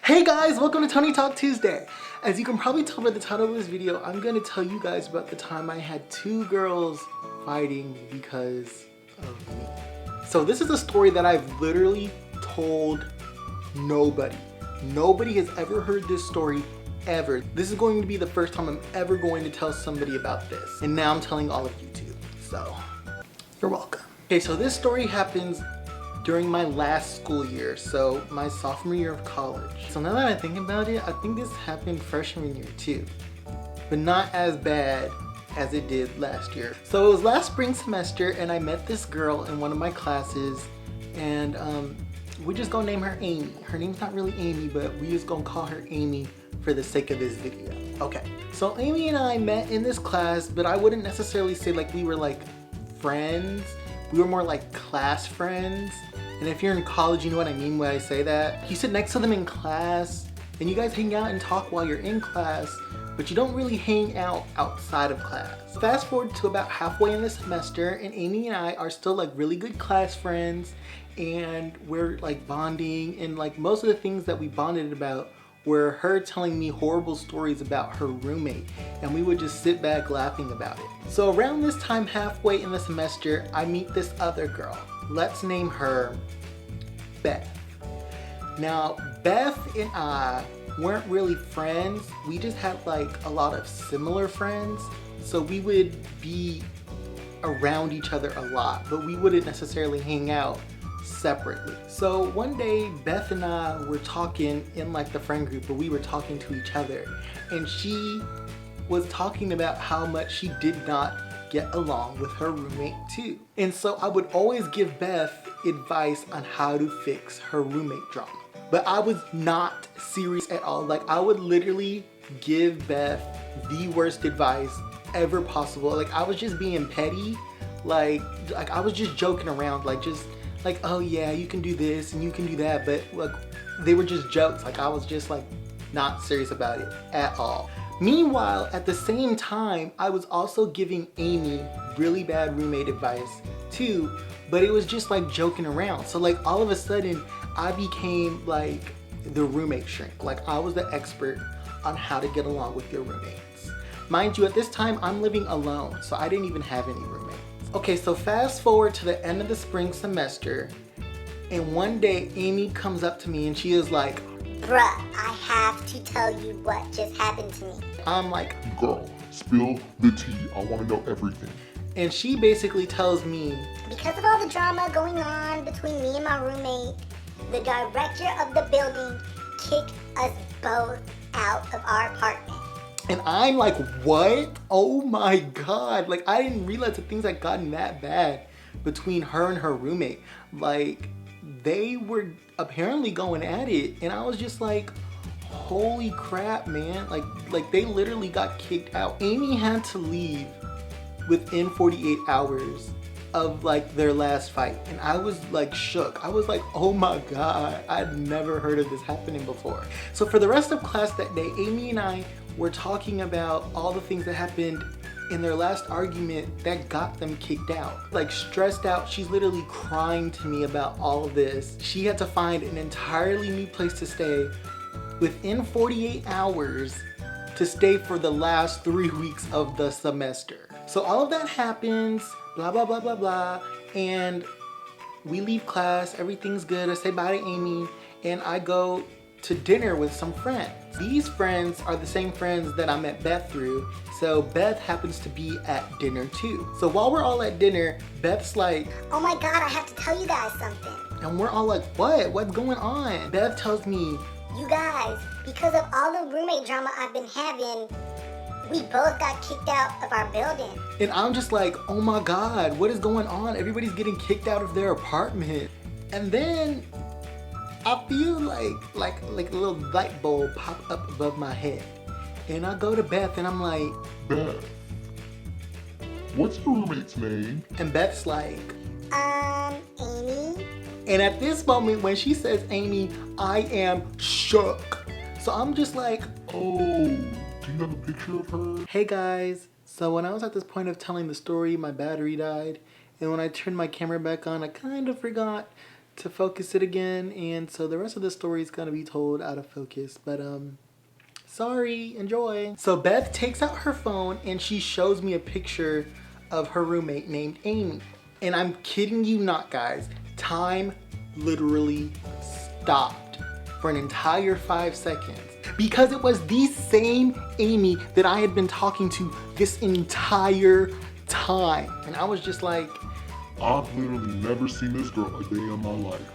Hey guys, welcome to Tony Talk Tuesday. As you can probably tell by the title of this video, I'm gonna tell you guys about the time I had two girls fighting because of me. So this is a story that I've literally told nobody. Nobody has ever heard this story ever. This is going to be the first time I'm ever going to tell somebody about this. And now I'm telling all of you too, so you're welcome. Okay, so this story happens during my last school year, so my sophomore year of college. So now that I think about it, I think this happened freshman year too, but not as bad as it did last year. So it was last spring semester and I met this girl in one of my classes, and we're just gonna name her Amy. Her name's not really Amy, but we just gonna call her Amy for the sake of this video. Okay, so Amy and I met in this class, but I wouldn't necessarily say like we were like friends. We were more like class friends. And if you're in college, you know what I mean when I say that. You sit next to them in class and you guys hang out and talk while you're in class, but you don't really hang out outside of class. Fast forward to about halfway in the semester and Amy and I are still like really good class friends, and we're like bonding, and like most of the things that we bonded about were her telling me horrible stories about her roommate, and we would just sit back laughing about it. So around this time, halfway in the semester, I meet this other girl. Let's name her Beth. Now, Beth and I weren't really friends. We just had like a lot of similar friends. So we would be around each other a lot, but we wouldn't necessarily hang out separately. So one day Beth and I were talking in like the friend group, but we were talking to each other, and she was talking about how much she did not get along with her roommate too. And so I would always give Beth advice on how to fix her roommate drama. But I was not serious at all. Like I would literally give Beth the worst advice ever possible. Like I was just being petty. Like I was just joking around, like oh yeah, you can do this and you can do that, but like they were just jokes. Like I was just like not serious about it at all. Meanwhile, at the same time, I was also giving Amy really bad roommate advice too, but it was just like joking around. So like all of a sudden, I became like the roommate shrink. Like I was the expert on how to get along with your roommates. Mind you, at this time, I'm living alone, so I didn't even have any roommates. Okay, so fast forward to the end of the spring semester, and one day Amy comes up to me and she is like, "Bruh, I have to tell you what just happened to me." I'm like, "Girl, spill the tea. I want to know everything." And she basically tells me, because of all the drama going on between me and my roommate, the director of the building kicked us both out of our apartment. And I'm like, what? Oh my God. Like I didn't realize that things had gotten that bad between her and her roommate. Like they were apparently going at it, and I was just like, holy crap, man. Like they literally got kicked out. Amy had to leave within 48 hours of like their last fight, and I was like shook. I was like, oh my God, I'd never heard of this happening before. So for the rest of class that day, Amy and I were talking about all the things that happened in their last argument that got them kicked out. Like stressed out, she's literally crying to me about all of this. She had to find an entirely new place to stay within 48 hours to stay for the last 3 weeks of the semester. So all of that happens, blah, blah, blah, blah, blah. And we leave class, everything's good. I say bye to Amy and I go to dinner with some friends. These friends are the same friends that I met Beth through, so Beth happens to be at dinner too. So while we're all at dinner, Beth's like, "Oh my God, I have to tell you guys something." And we're all like, what? What's going on? Beth tells me, "You guys, because of all the roommate drama I've been having, we both got kicked out of our building." And I'm just like, oh my God, what is going on? Everybody's getting kicked out of their apartment. And then I feel like a little light bulb pop up above my head. And I go to Beth and I'm like, "Beth, what's your roommate's name?" And Beth's like, Amy. And at this moment when she says Amy, I am shook. So I'm just like, "Oh, do you have a picture of her?" Hey guys, so when I was at this point of telling the story, my battery died. And when I turned my camera back on, I kind of forgot to focus it again, and so the rest of the story is gonna be told out of focus, but sorry, enjoy. So Beth takes out her phone and she shows me a picture of her roommate named Amy. And I'm kidding you not, guys. Time literally stopped for an entire 5 seconds because it was the same Amy that I had been talking to this entire time. And I was just like, I've literally never seen this girl a day in my life.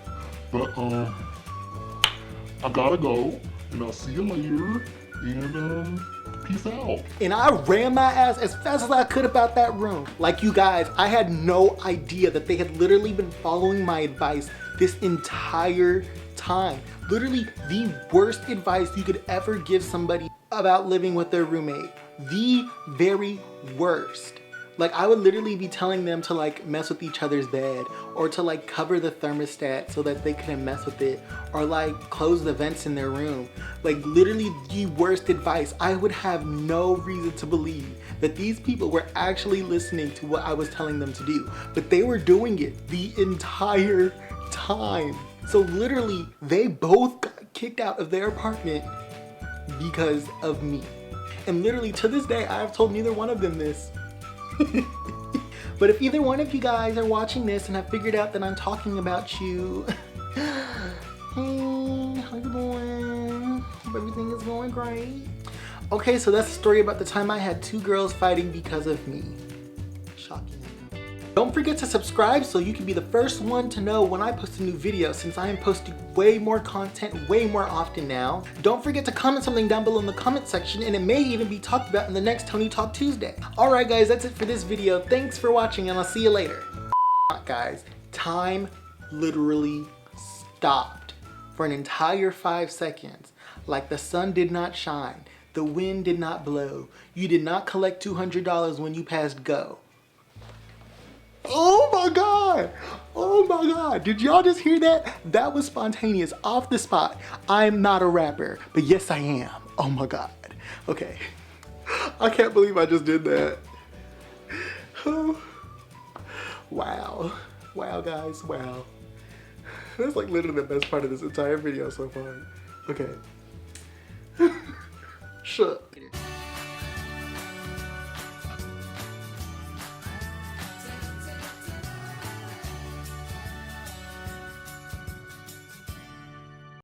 But I gotta go, and I'll see you later, and peace out. and I ran my ass as fast as I could about that room. Like, you guys, I had no idea that they had literally been following my advice this entire time. Literally the worst advice you could ever give somebody about living with their roommate. The very worst. Like, I would literally be telling them to like mess with each other's bed, or to like cover the thermostat so that they couldn't mess with it, or like close the vents in their room. Like, literally the worst advice. I would have no reason to believe that these people were actually listening to what I was telling them to do, but they were doing it the entire time. So literally they both got kicked out of their apartment because of me. And literally to this day, I have told neither one of them this. But if either one of you guys are watching this and have figured out that I'm talking about you, hey, how you doing? Hope everything is going great. Okay, so that's the story about the time I had 2 girls fighting because of me. Shocking. Don't forget to subscribe so you can be the first one to know when I post a new video, since I am posting way more content way more often now. Don't forget to comment something down below in the comment section, and it may even be talked about in the next Tony Talk Tuesday. Alright guys, that's it for this video. Thanks for watching, and I'll see you later. Guys, time literally stopped for an entire 5 seconds. Like, the sun did not shine, the wind did not blow, you did not collect $200 when you passed go. Oh my God! Oh my God! Did y'all just hear that? That was spontaneous, off the spot. I'm not a rapper, but yes I am. Oh my God. Okay. I can't believe I just did that. Oh. Wow. Wow guys, wow. That's like literally the best part of this entire video so far. Okay. Shut.